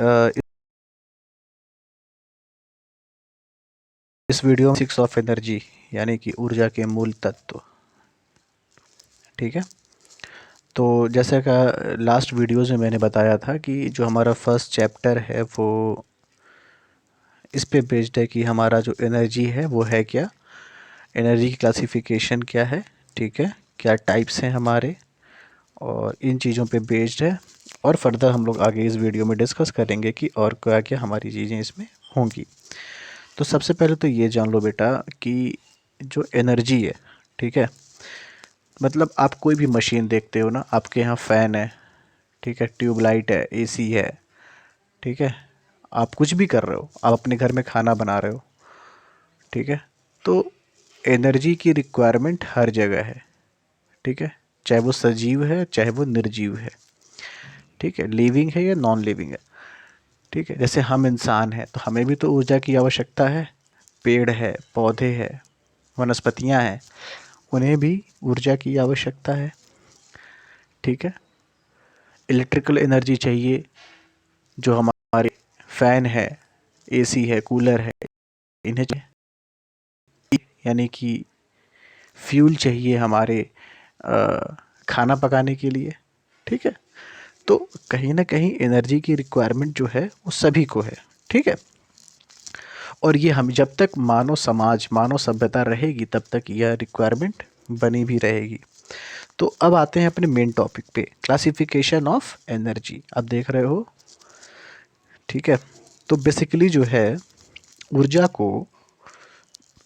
अ, इस वीडियो में six of energy यानी कि ऊर्जा के मूल तत्व। ठीक है, तो जैसा कि लास्ट वीडियोज़ में मैंने बताया था कि जो हमारा फर्स्ट चैप्टर है वो इस पे बेस्ड है कि हमारा जो एनर्जी है वो है क्या, एनर्जी की क्लासिफिकेशन क्या है, ठीक है, क्या टाइप्स हैं हमारे, और इन चीज़ों पे बेस्ड है। और फर्दर हम लोग आगे इस वीडियो में डिस्कस करेंगे कि और क्या क्या हमारी चीज़ें इसमें होंगी। तो सबसे पहले तो ये जान लो बेटा कि जो एनर्जी है, ठीक है, मतलब आप कोई भी मशीन देखते हो ना, आपके यहाँ फ़ैन है, ठीक है, ट्यूबलाइट है, एसी है, ठीक है, आप कुछ भी कर रहे हो, आप अपने घर में खाना बना रहे हो, ठीक है, तो एनर्जी की रिक्वायरमेंट हर जगह है, ठीक है, चाहे वो सजीव है चाहे वो निर्जीव है, ठीक है, लिविंग है या नॉन लिविंग है, ठीक है। जैसे हम इंसान हैं तो हमें भी तो ऊर्जा की आवश्यकता है, पेड़ है, पौधे हैं, वनस्पतियां हैं, उन्हें भी ऊर्जा की आवश्यकता है, ठीक है। इलेक्ट्रिकल एनर्जी चाहिए, जो हमारे फ़ैन है, एसी है, कूलर है, इन्हें चाहिए, यानी कि फ्यूल चाहिए हमारे खाना पकाने के लिए, ठीक है। तो कहीं ना कहीं एनर्जी की रिक्वायरमेंट जो है वो सभी को है, ठीक है। और ये हम जब तक मानव समाज, मानव सभ्यता रहेगी तब तक यह रिक्वायरमेंट बनी भी रहेगी। तो अब आते हैं अपने मेन टॉपिक पे, क्लासिफिकेशन ऑफ एनर्जी। अब देख रहे हो, ठीक है। तो बेसिकली जो है ऊर्जा को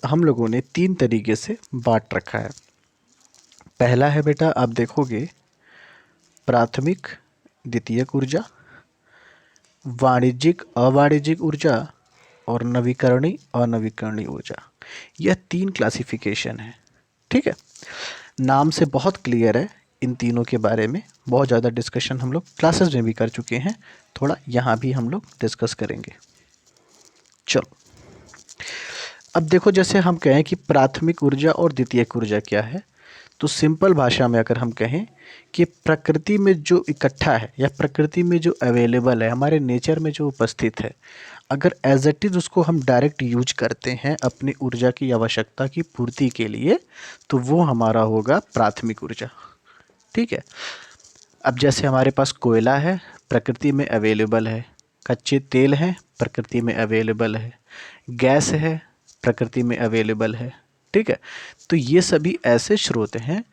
हम लोगों ने तीन तरीके से बांट रखा है। पहला है बेटा, आप देखोगे, प्राथमिक द्वितीयक ऊर्जा, वाणिज्यिक अवाणिज्यिक ऊर्जा, और नवीकरणीय अनवीकरणीय ऊर्जा। यह तीन क्लासिफिकेशन है, ठीक है। नाम से बहुत क्लियर है, इन तीनों के बारे में बहुत ज़्यादा डिस्कशन हम लोग क्लासेस में भी कर चुके हैं, थोड़ा यहाँ भी हम लोग डिस्कस करेंगे। चलो, अब देखो, जैसे हम कहें कि प्राथमिक ऊर्जा और द्वितीयक ऊर्जा क्या है, तो सिंपल भाषा में अगर हम कहें कि प्रकृति में जो इकट्ठा है या प्रकृति में जो अवेलेबल है, हमारे नेचर में जो उपस्थित है, अगर एज इट इज़ उसको हम डायरेक्ट यूज करते हैं अपनी ऊर्जा की आवश्यकता की पूर्ति के लिए, तो वो हमारा होगा प्राथमिक ऊर्जा, ठीक है। अब जैसे हमारे पास कोयला है, प्रकृति में अवेलेबल है, कच्चे तेल हैं, प्रकृति में अवेलेबल है, गैस है, प्रकृति में अवेलेबल है, ठीक है। तो ये सभी ऐसे स्रोत हैं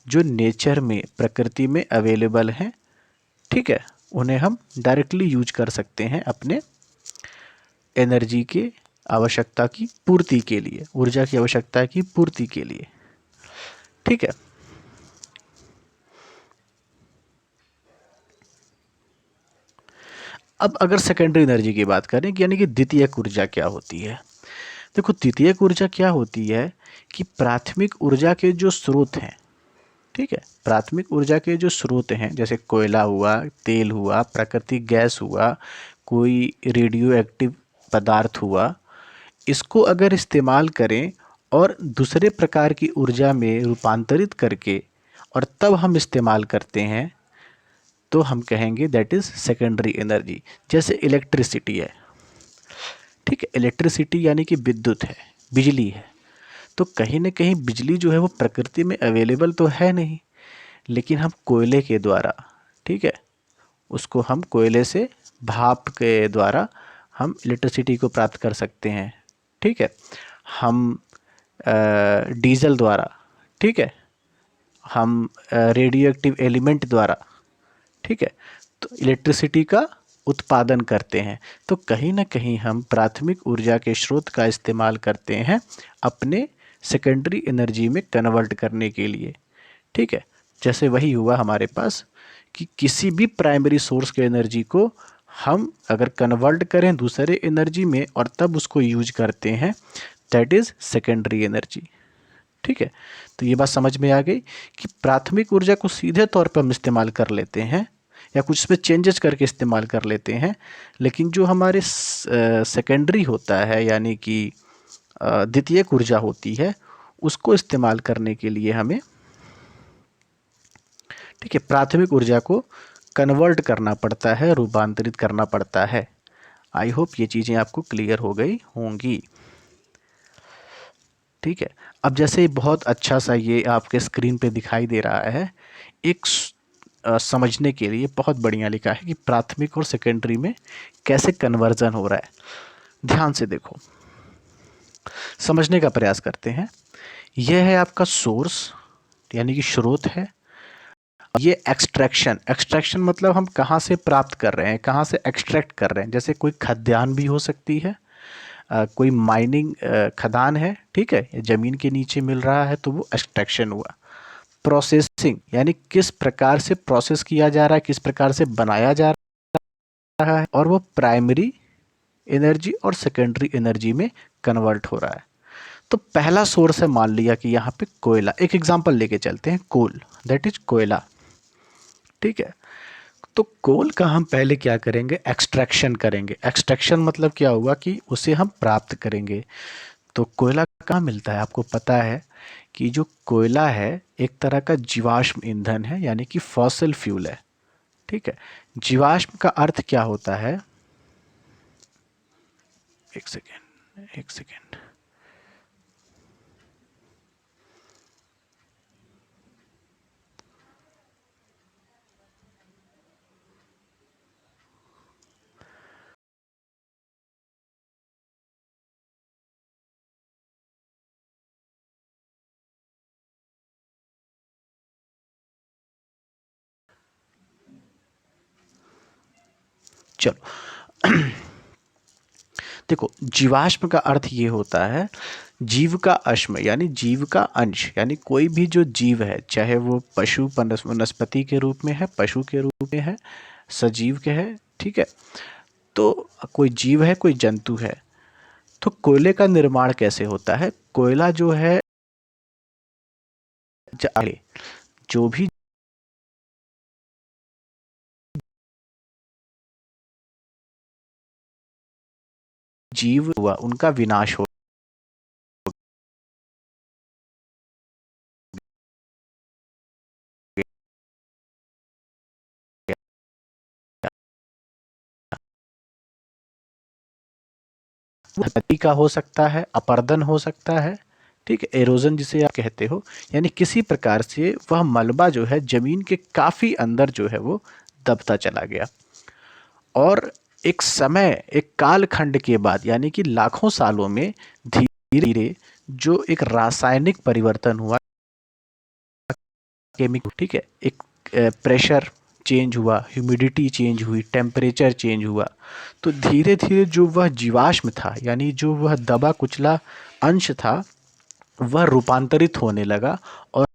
जो नेचर में, प्रकृति में अवेलेबल हैं, ठीक है। उन्हें हम डायरेक्टली यूज कर सकते हैं अपने एनर्जी के आवश्यकता की पूर्ति के लिए, ऊर्जा की आवश्यकता की पूर्ति के लिए, ठीक है। अब अगर सेकेंडरी एनर्जी की बात करें कि यानी कि द्वितीयक ऊर्जा क्या होती है, देखो द्वितीयक ऊर्जा क्या होती है कि प्राथमिक ऊर्जा के जो स्रोत हैं, ठीक है, प्राथमिक ऊर्जा के जो स्रोत हैं, जैसे कोयला हुआ, तेल हुआ, प्राकृतिक गैस हुआ, कोई रेडियो एक्टिव पदार्थ हुआ, इसको अगर इस्तेमाल करें और दूसरे प्रकार की ऊर्जा में रूपांतरित करके और तब हम इस्तेमाल करते हैं, तो हम कहेंगे दैट इज़ सेकेंडरी एनर्जी। जैसे इलेक्ट्रिसिटी है, ठीक है, इलेक्ट्रिसिटी यानी कि विद्युत है, बिजली है। तो कहीं ना कहीं बिजली जो है वो प्रकृति में अवेलेबल तो है नहीं, लेकिन हम कोयले के द्वारा, ठीक है, उसको हम कोयले से भाप के द्वारा हम इलेक्ट्रिसिटी को प्राप्त कर सकते हैं, ठीक है। हम डीजल द्वारा, ठीक है, हम रेडियो एक्टिव एलिमेंट द्वारा, ठीक है, तो इलेक्ट्रिसिटी का उत्पादन करते हैं। तो कहीं ना कहीं हम प्राथमिक ऊर्जा के स्रोत का इस्तेमाल करते हैं अपने सेकेंडरी एनर्जी में कन्वर्ट करने के लिए, ठीक है। जैसे वही हुआ हमारे पास कि किसी भी प्राइमरी सोर्स के एनर्जी को हम अगर कन्वर्ट करें दूसरे एनर्जी में और तब उसको यूज करते हैं, दैट इज़ सेकेंडरी एनर्जी, ठीक है। तो ये बात समझ में आ गई कि प्राथमिक ऊर्जा को सीधे तौर पर हम इस्तेमाल कर लेते हैं या कुछ इसमें चेंजेस करके इस्तेमाल कर लेते हैं, लेकिन जो हमारे सेकेंडरी होता है यानी कि द्वितीयक ऊर्जा होती है, उसको इस्तेमाल करने के लिए हमें, ठीक है, प्राथमिक ऊर्जा को कन्वर्ट करना पड़ता है, रूपांतरित करना पड़ता है। आई होप ये चीज़ें आपको क्लियर हो गई होंगी। ठीक है, अब जैसे बहुत अच्छा सा ये आपके स्क्रीन पे दिखाई दे रहा है, एक समझने के लिए बहुत बढ़िया लिखा है कि प्राथमिक और सेकेंडरी में कैसे कन्वर्जन हो रहा है। ध्यान से देखो, समझने का प्रयास करते हैं। यह है आपका सोर्स, यानी कि स्रोत है। ये एक्सट्रैक्शन, एक्सट्रैक्शन मतलब हम कहाँ से प्राप्त कर रहे हैं, कहाँ से एक्सट्रैक्ट कर रहे हैं। जैसे कोई खाद्यान्न भी हो सकती है, कोई माइनिंग खदान है, ठीक है, ज़मीन के नीचे मिल रहा है तो वो एक्सट्रैक्शन हुआ। प्रोसेसिंग यानी किस प्रकार से प्रोसेस किया जा रहा है, किस प्रकार से बनाया जा रहा है, और वो प्राइमरी एनर्जी और सेकेंडरी एनर्जी में कन्वर्ट हो रहा है। तो पहला सोर्स है, मान लिया कि यहाँ पे कोयला, एक एग्जांपल लेके चलते हैं, कोल, दैट इज कोयला। ठीक है, तो कोल का हम पहले क्या करेंगे, एक्सट्रैक्शन करेंगे। एक्सट्रैक्शन मतलब क्या हुआ कि उसे हम प्राप्त करेंगे। तो कोयला कहाँ मिलता है, आपको पता है कि जो कोयला है एक तरह का जीवाश्म ईंधन है, यानी कि फॉसिल फ्यूल है। ठीक है, जीवाश्म का अर्थ क्या होता है, एक सेकेंड एक सेकेंड, चलो देखो, जीवाश्म का अर्थ ये होता है जीव का अश्म, यानी जीव का अंश, यानी कोई भी जो जीव है, चाहे वो पशु वनस्पति के रूप में है, पशु के रूप में है, सजीव के है, ठीक है, तो कोई जीव है, कोई जंतु है। तो कोयले का निर्माण कैसे होता है, कोयला जो है, जो भी जीव हुआ उनका विनाश हो नदी का हो सकता है, अपरदन हो सकता है, ठीक है, एरोजन जिसे आप कहते हो, यानी किसी प्रकार से वह मलबा जो है जमीन के काफी अंदर जो है वो दबता चला गया, और एक समय, एक कालखंड के बाद, यानी कि लाखों सालों में धीरे धीरे जो एक रासायनिक परिवर्तन हुआ, केमिकल, ठीक है, एक प्रेशर चेंज हुआ, ह्यूमिडिटी चेंज हुई, टेम्परेचर चेंज हुआ, तो धीरे धीरे जो वह जीवाश्म था, यानी जो वह दबा कुचला अंश था, वह रूपांतरित होने लगा, और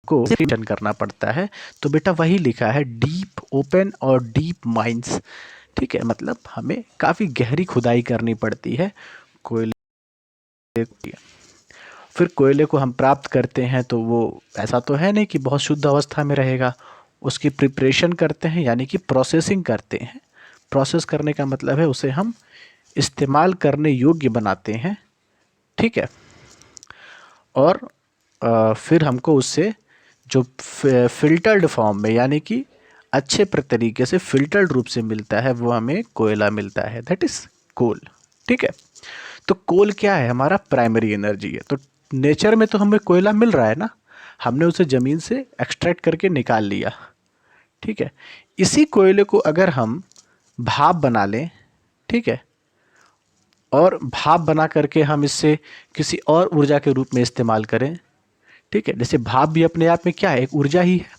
को रिटर्न करना पड़ता है। तो बेटा वही लिखा है, डीप ओपन और डीप माइंस। ठीक है, मतलब हमें काफ़ी गहरी खुदाई करनी पड़ती है कोयले की। फिर कोयले को हम प्राप्त करते हैं तो वो ऐसा तो है नहीं कि बहुत शुद्ध अवस्था में रहेगा, उसकी प्रिपरेशन करते हैं, यानी कि प्रोसेसिंग करते हैं। प्रोसेस करने का मतलब है उसे हम इस्तेमाल करने योग्य बनाते हैं, ठीक है, और फिर हमको उससे जो फिल्टर्ड फॉर्म में, यानी कि अच्छे तरीके से फिल्टर्ड रूप से मिलता है, वो हमें कोयला मिलता है, दैट इज कोल। ठीक है, तो कोल क्या है, हमारा प्राइमरी एनर्जी है। तो नेचर में तो हमें कोयला मिल रहा है ना, हमने उसे ज़मीन से एक्सट्रैक्ट करके निकाल लिया, ठीक है। इसी कोयले को अगर हम भाप बना लें, ठीक है, और भाप बना करके हम इससे किसी और ऊर्जा के रूप में इस्तेमाल करें, ठीक है, जैसे भाप भी अपने आप में क्या है, एक ऊर्जा ही है,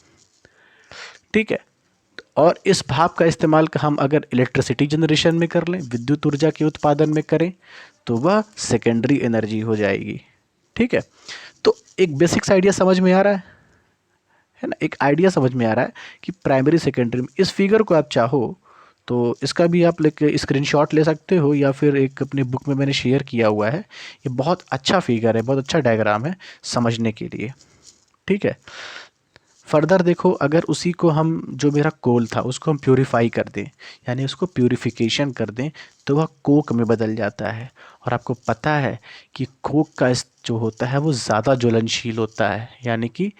ठीक है, और इस भाप का इस्तेमाल हम अगर इलेक्ट्रिसिटी जनरेशन में कर लें, विद्युत ऊर्जा के उत्पादन में करें, तो वह सेकेंडरी एनर्जी हो जाएगी। ठीक है, तो एक बेसिक्स आइडिया समझ में आ रहा है ना, एक आइडिया समझ में आ रहा है कि प्राइमरी सेकेंडरी में। इस फिगर को आप चाहो तो इसका भी आप स्क्रीनशॉट ले सकते हो, या फिर एक अपने बुक में मैंने शेयर किया हुआ है। ये बहुत अच्छा फिगर है, बहुत अच्छा डायग्राम है समझने के लिए, ठीक है। फर्दर देखो, अगर उसी को हम, जो मेरा कोल था उसको हम प्यूरिफाई कर दें, यानी उसको प्यूरिफिकेशन कर दें, तो वह कोक में बदल जाता है। और आपको पता है कि कोक का जो होता है वो ज़्यादा ज्वलनशील होता है, यानी कि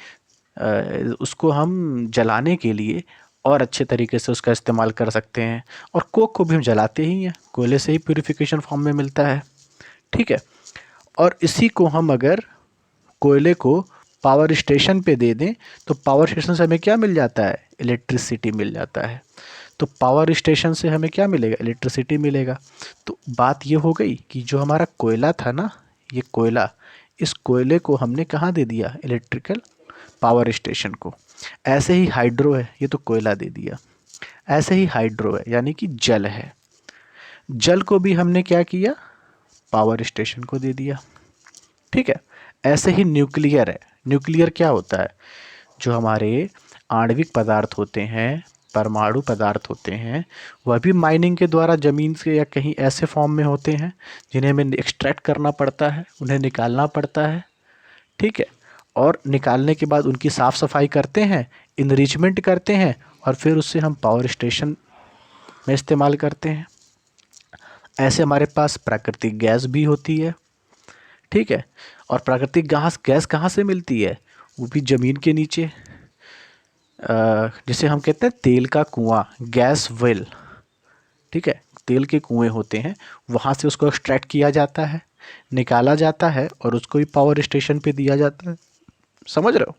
उसको हम जलाने के लिए और अच्छे तरीके से उसका इस्तेमाल कर सकते हैं। और कोक को भी हम जलाते ही हैं, कोयले से ही प्यूरिफिकेशन फॉर्म में मिलता है। ठीक है। और इसी को हम अगर कोयले को पावर स्टेशन पे दे दें, तो पावर स्टेशन से हमें क्या मिल जाता है? इलेक्ट्रिसिटी मिल जाता है। तो पावर स्टेशन से हमें क्या मिलेगा? इलेक्ट्रिसिटी मिलेगा। तो बात ये हो गई कि जो हमारा कोयला था ना, ये कोयला, इस कोयले को हमने कहाँ दे दिया? इलेक्ट्रिकल पावर स्टेशन को। ऐसे ही हाइड्रो है, ये तो कोयला दे दिया। ऐसे ही हाइड्रो है, यानी कि जल है, जल को भी हमने क्या किया? पावर स्टेशन को दे दिया। ठीक है। ऐसे ही न्यूक्लियर है। न्यूक्लियर क्या होता है? जो हमारे आणविक पदार्थ होते हैं, परमाणु पदार्थ होते हैं, वह भी माइनिंग के द्वारा ज़मीन से या कहीं ऐसे फॉर्म में होते हैं जिन्हें हमें एक्सट्रैक्ट करना पड़ता है, उन्हें निकालना पड़ता है। ठीक है। और निकालने के बाद उनकी साफ़ सफाई करते हैं, इनरिचमेंट करते हैं, और फिर उससे हम पावर स्टेशन में इस्तेमाल करते हैं। ऐसे हमारे पास प्राकृतिक गैस भी होती है। ठीक है। और प्राकृतिक गैस गैस कहाँ से मिलती है? वो भी ज़मीन के नीचे, जिसे हम कहते हैं तेल का कुआं, गैस वेल। ठीक है। तेल के कुएं होते हैं, वहाँ से उसको एक्सट्रैक्ट किया जाता है, निकाला जाता है, और उसको भी पावर स्टेशन पे दिया जाता है। समझ रहे हो?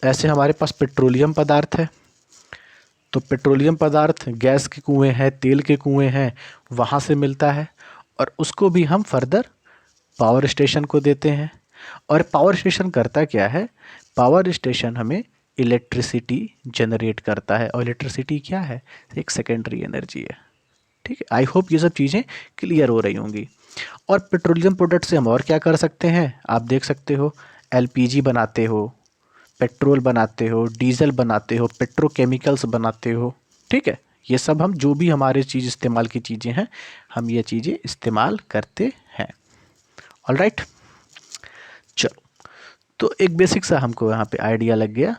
ऐसे हमारे पास पेट्रोलियम पदार्थ है। तो पेट्रोलियम पदार्थ गैस के कुएं हैं, तेल के कुएं हैं, वहाँ से मिलता है, और उसको भी हम फर्दर पावर स्टेशन को देते हैं। और पावर स्टेशन करता क्या है? पावर स्टेशन हमें इलेक्ट्रिसिटी जनरेट करता है, और इलेक्ट्रिसिटी क्या है? एक सेकेंडरी एनर्जी है। ठीक है। आई होप ये सब चीज़ें क्लियर हो रही होंगी। और पेट्रोलियम प्रोडक्ट से हम और क्या कर सकते हैं? आप देख सकते हो, एलपीजी बनाते हो, पेट्रोल बनाते हो, डीजल बनाते हो, पेट्रोकेमिकल्स बनाते हो। ठीक है। ये सब हम, जो भी हमारे चीज़ इस्तेमाल की चीज़ें हैं, हम ये चीज़ें इस्तेमाल करते हैं। ऑलराइट। चलो, तो एक बेसिक सा हमको यहाँ पे आइडिया लग गया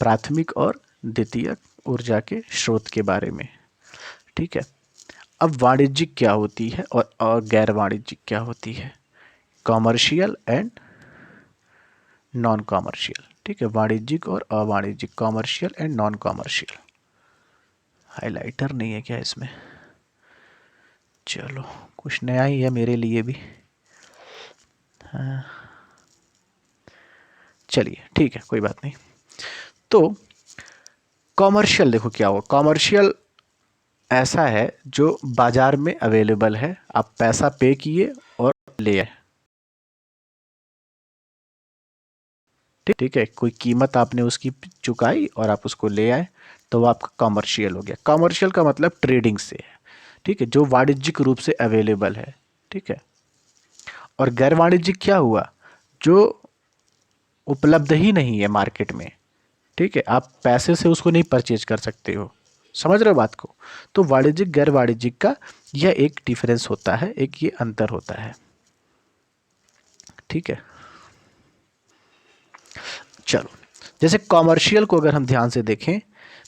प्राथमिक और द्वितीयक ऊर्जा के स्रोत के बारे में। ठीक है। अब वाणिज्यिक क्या होती है और गैर वाणिज्यिक क्या होती है? Commercial and non commercial. ठीक है। वाणिज्यिक और अवाणिज्यिक, commercial and non commercial. Highlighter नहीं है क्या इसमें? चलो, कुछ नया ही है मेरे लिए भी। हाँ, चलिए ठीक है, कोई बात नहीं। तो कॉमर्शियल देखो क्या हुआ। कॉमर्शियल ऐसा है जो बाजार में अवेलेबल है, आप पैसा पे किए और ले आए। ठीक है। कोई कीमत आपने उसकी चुकाई और आप उसको ले आए, तो वो आपका कॉमर्शियल हो गया। कॉमर्शियल का मतलब ट्रेडिंग से है। ठीक है। जो वाणिज्यिक रूप से अवेलेबल है। ठीक है। और गैर वाणिज्यिक क्या हुआ? जो उपलब्ध ही नहीं है मार्केट में। ठीक है। आप पैसे से उसको नहीं परचेज कर सकते हो। समझ रहे हो बात को? तो वाणिज्यिक गैर वाणिज्यिक का यह एक डिफरेंस होता है, एक ये अंतर होता है। ठीक है। चलो, जैसे कॉमर्शियल को अगर हम ध्यान से देखें,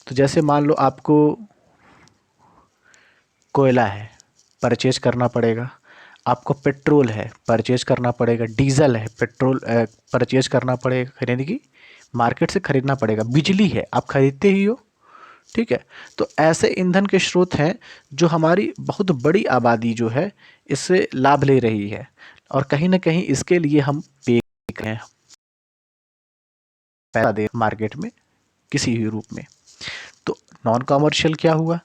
तो जैसे मान लो आपको कोयला है, परचेज करना पड़ेगा। आपको पेट्रोल है, परचेज करना पड़ेगा। डीजल है, पेट्रोल परचेज करना पड़ेगा, खरीदने की मार्केट से खरीदना पड़ेगा। बिजली है, आप खरीदते ही हो। ठीक है। तो ऐसे ईंधन के स्रोत हैं जो हमारी बहुत बड़ी आबादी जो है इससे लाभ ले रही है, और कहीं ना कहीं इसके लिए हम पे करें, पैसा दे मार्केट में किसी भी रूप में। तो नॉन कॉमर्शियल क्या हुआ?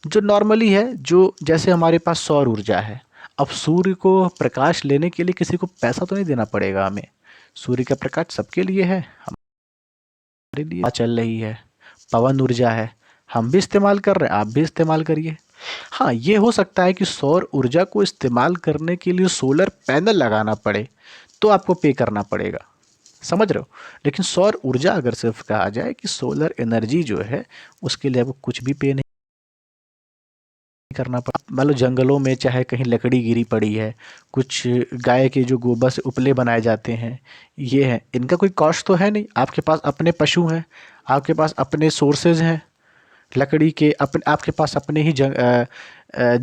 जो नॉर्मली है, जो जैसे हमारे पास सौर ऊर्जा है। अब सूर्य को प्रकाश लेने के लिए किसी को पैसा तो नहीं देना पड़ेगा हमें। सूर्य का प्रकाश सबके लिए है, हमारे लिए चल रही है। पवन ऊर्जा है, हम भी इस्तेमाल कर रहे हैं, आप भी इस्तेमाल करिए। हाँ, ये हो सकता है कि सौर ऊर्जा को इस्तेमाल करने के लिए सोलर पैनल लगाना पड़े, तो आपको पे करना पड़ेगा। समझ रहे हो? लेकिन सौर ऊर्जा अगर सिर्फ कहा जाए कि सोलर एनर्जी जो है, उसके लिए आपको कुछ भी पे नहीं करना पड़ा। मान लो जंगलों में चाहे कहीं लकड़ी गिरी पड़ी है, कुछ गाय के जो गोबर से उपले बनाए जाते हैं, ये हैं, इनका कोई कॉस्ट तो है नहीं। आपके पास अपने पशु हैं, आपके पास अपने सोर्सेज हैं लकड़ी के, अपने आपके पास अपने ही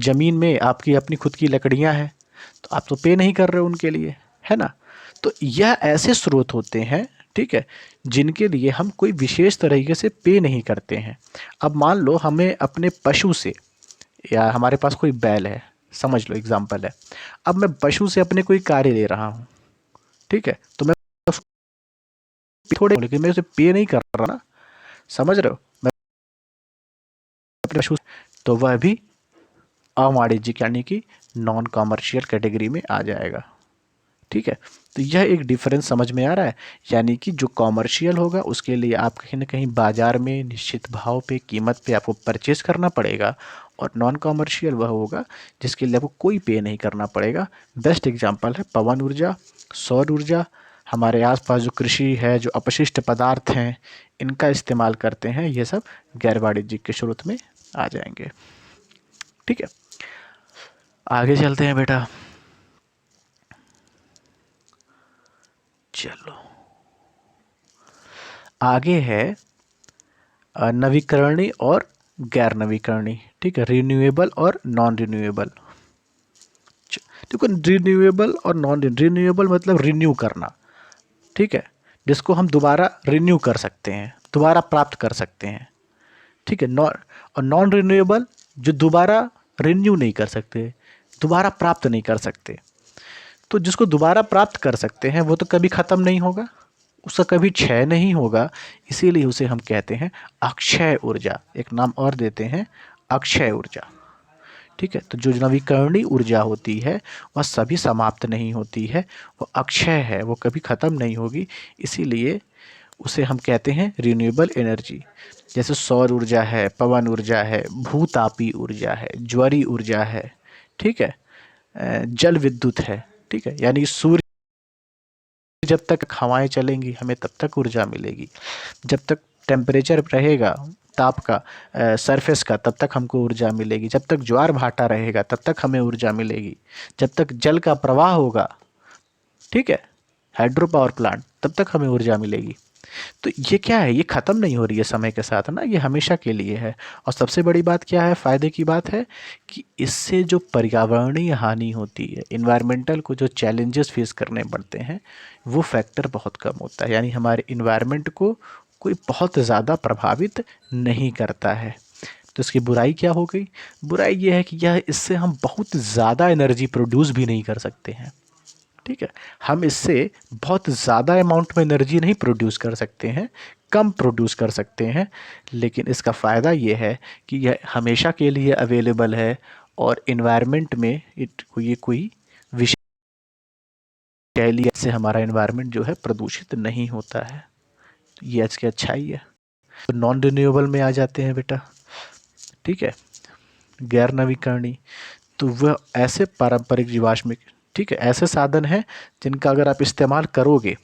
ज़मीन में आपकी अपनी खुद की लकड़ियाँ हैं, तो आप तो पे नहीं कर रहे हो उनके लिए, है ना। तो यह ऐसे स्रोत होते हैं, ठीक है, जिनके लिए हम कोई विशेष तरीके से पे नहीं करते हैं। अब मान लो हमें अपने पशु से, या हमारे पास कोई बैल है, समझ लो एग्जाम्पल है, अब मैं पशु से अपने कोई कार्य ले रहा हूँ, ठीक है, तो मैं थोड़े, लेकिन मैं उसे पे नहीं कर रहा ना, समझ रहे हो, मैं अपने पशु, तो वह भी अवाणिज्यिक यानी कि नॉन कॉमर्शियल कैटेगरी में आ जाएगा, ठीक है। तो यह एक डिफरेंस समझ में आ रहा है, यानी कि जो कॉमर्शियल होगा उसके लिए आप कहीं ना कहीं बाजार में निश्चित भाव पे, कीमत पे आपको परचेस करना पड़ेगा, और नॉन कॉमर्शियल वह होगा जिसके लिए आपको कोई पे नहीं करना पड़ेगा। बेस्ट एग्जांपल है पवन ऊर्जा, सौर ऊर्जा। हमारे आसपास जो कृषि है, जो अपशिष्ट पदार्थ हैं, इनका इस्तेमाल करते हैं, ये सब गैर वाणिज्यिक के स्रोत में आ जाएंगे, ठीक है। आगे चलते हैं बेटा, चलो आगे है नवीकरणीय और गैर नवीकरणीय, ठीक है, रिन्यूएबल और नॉन रिन्यूएबल। देखो रिन्यूएबल और नॉन रिन्यूएबल मतलब रिन्यू करना, ठीक है, जिसको हम दोबारा रिन्यू कर सकते हैं, दोबारा प्राप्त कर सकते हैं, ठीक है। और नॉन रिन्यूएबल जो दोबारा रिन्यू नहीं कर सकते, दोबारा प्राप्त नहीं कर सकते। तो जिसको दोबारा प्राप्त कर सकते हैं वो तो कभी ख़त्म नहीं होगा, उसका कभी क्षय नहीं होगा, इसीलिए उसे हम कहते हैं अक्षय ऊर्जा। एक नाम और देते हैं, अक्षय ऊर्जा, ठीक है। तो जो नवीकरणीय ऊर्जा होती है वह सभी समाप्त नहीं होती है, वो अक्षय है, वो कभी ख़त्म नहीं होगी, इसीलिए उसे हम कहते हैं रिन्यूएबल एनर्जी। जैसे सौर ऊर्जा है, पवन ऊर्जा है, भूतापी ऊर्जा है, ज्वारी ऊर्जा है, ठीक है, जल विद्युत है, ठीक है, यानी सूर्य जब तक हवाएं चलेंगी हमें तब तक ऊर्जा मिलेगी, जब तक टेम्परेचर रहेगा ताप का, सरफेस का, तब तक हमको ऊर्जा मिलेगी, जब तक ज्वार भाटा रहेगा तब तक हमें ऊर्जा मिलेगी, जब तक जल का प्रवाह होगा, ठीक है, हाइड्रो पावर प्लांट, तब तक हमें ऊर्जा मिलेगी। तो ये क्या है, ये ख़त्म नहीं हो रही है समय के साथ ना, ये हमेशा के लिए है। और सबसे बड़ी बात क्या है, फ़ायदे की बात है कि इससे जो पर्यावरणीय हानि होती है, इन्वायरमेंटल को जो चैलेंजेस फेस करने पड़ते हैं, वो फैक्टर बहुत कम होता है, यानी हमारे इन्वायरमेंट को कोई बहुत ज़्यादा प्रभावित नहीं करता है। तो इसकी बुराई क्या हो गई, बुराई ये है कि यह इससे हम बहुत ज़्यादा एनर्जी प्रोड्यूस भी नहीं कर सकते हैं, ठीक है। हम इससे बहुत ज़्यादा अमाउंट में एनर्जी नहीं प्रोड्यूस कर सकते हैं, कम प्रोड्यूस कर सकते हैं, लेकिन इसका फ़ायदा ये है कि यह हमेशा के लिए अवेलेबल है, और इन्वायरमेंट में ये कोई विषय से हमारा इन्वायरमेंट जो है प्रदूषित नहीं होता है। तो ये इसकी अच्छाई है। तो नॉन रिन्यूएबल में आ जाते हैं बेटा, ठीक है, गैर नवीकरणीय। तो वह ऐसे पारंपरिक जीवाश्म, ठीक है, ऐसे साधन हैं जिनका अगर आप इस्तेमाल करोगे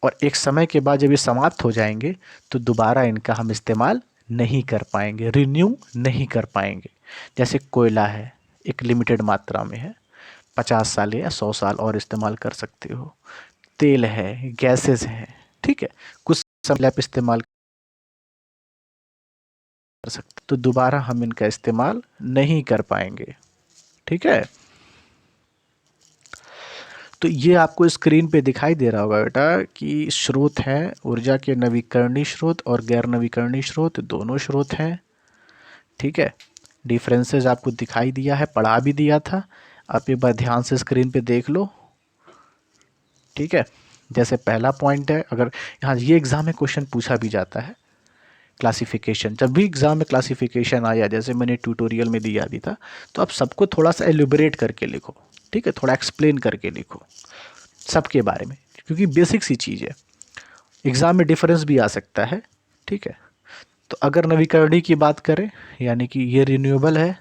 और एक समय के बाद जब ये समाप्त हो जाएंगे तो दोबारा इनका हम इस्तेमाल नहीं कर पाएंगे, रिन्यू नहीं कर पाएंगे। जैसे कोयला है, एक लिमिटेड मात्रा में है, 50 साल या 100 साल और इस्तेमाल कर सकते हो। तेल है, गैसेस हैं, ठीक है, कुछ समय आप इस्तेमाल कर सकते, तो दोबारा हम इनका इस्तेमाल नहीं कर पाएंगे, ठीक है। तो ये आपको स्क्रीन पे दिखाई दे रहा होगा बेटा कि स्रोत हैं ऊर्जा के, नवीकरणीय स्रोत और गैर नवीकरणीय स्रोत, दोनों स्रोत हैं, ठीक है। डिफरेंसेस आपको दिखाई दिया है, पढ़ा भी दिया था, आप एक बार ध्यान से स्क्रीन पे देख लो, ठीक है। जैसे पहला पॉइंट है, अगर यहाँ ये एग्ज़ाम में क्वेश्चन पूछा भी जाता है, क्लासिफिकेशन, जब भी एग्ज़ाम में क्लासिफिकेशन आया, जैसे मैंने ट्यूटोरियल में दिया भी था, तो आप सबको थोड़ा सा एलिब्रेट करके लिखो, ठीक है, थोड़ा एक्सप्लेन करके लिखो सबके बारे में, क्योंकि बेसिक सी चीज़ है, एग्ज़ाम में डिफरेंस भी आ सकता है, ठीक है। तो अगर नवीकरणीय की बात करें, यानी कि ये रिन्यूएबल है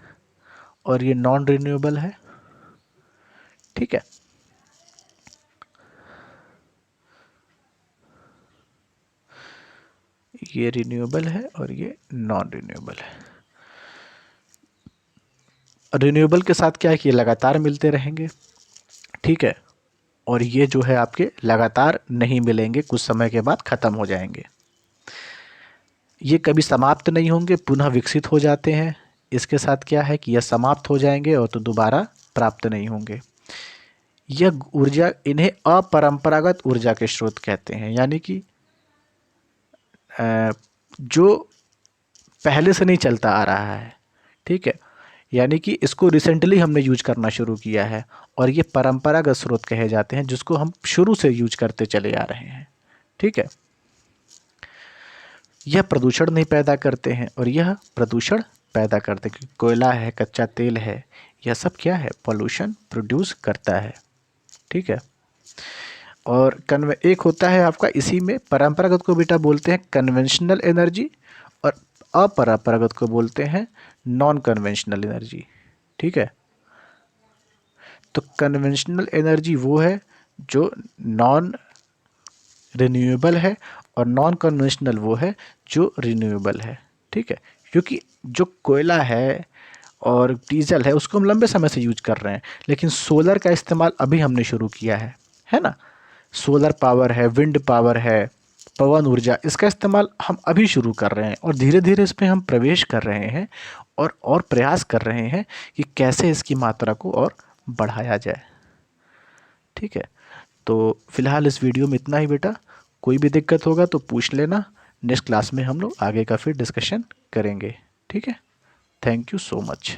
और ये नॉन रिन्यूएबल है, ठीक है। ये रिन्यूएबल है और ये नॉन रिन्यूएबल है। रिन्यूएबल के साथ क्या है कि ये लगातार मिलते रहेंगे, ठीक है, और ये जो है आपके लगातार नहीं मिलेंगे, कुछ समय के बाद ख़त्म हो जाएंगे। ये कभी समाप्त नहीं होंगे, पुनः विकसित हो जाते हैं। इसके साथ क्या है कि यह समाप्त हो जाएंगे और तो दोबारा प्राप्त नहीं होंगे। यह ऊर्जा, इन्हें अपरंपरागत ऊर्जा के स्रोत कहते हैं, यानी कि जो पहले से नहीं चलता आ रहा है, ठीक है, यानी कि इसको रिसेंटली हमने यूज करना शुरू किया है, और ये परंपरागत स्रोत कहे जाते हैं जिसको हम शुरू से यूज करते चले आ रहे हैं, ठीक है। यह प्रदूषण नहीं पैदा करते हैं, और यह प्रदूषण पैदा करते हैं क्योंकि कोयला है, कच्चा तेल है, यह सब क्या है, पॉल्यूशन प्रोड्यूस करता है, ठीक है। और एक होता है आपका, इसी में परंपरागत को बेटा बोलते हैं कन्वेंशनल एनर्जी, और अपरंपरागत को बोलते हैं नॉन कन्वेंशनल एनर्जी, ठीक है। तो कन्वेंशनल एनर्जी वो है जो नॉन रिन्यूएबल है, और नॉन कन्वेंशनल वो है जो रिन्यूएबल है, ठीक है। क्योंकि जो कोयला है और डीजल है उसको हम लंबे समय से यूज कर रहे हैं, लेकिन सोलर का इस्तेमाल अभी हमने शुरू किया है ना। सोलर पावर है, विंड पावर है, पवन ऊर्जा, इसका इस्तेमाल हम अभी शुरू कर रहे हैं, और धीरे धीरे इसमें हम प्रवेश कर रहे हैं, और प्रयास कर रहे हैं कि कैसे इसकी मात्रा को और बढ़ाया जाए, ठीक है। तो फिलहाल इस वीडियो में इतना ही बेटा, कोई भी दिक्कत होगा तो पूछ लेना, नेक्स्ट क्लास में हम लोग आगे का फिर डिस्कशन करेंगे, ठीक है। Thank you so much.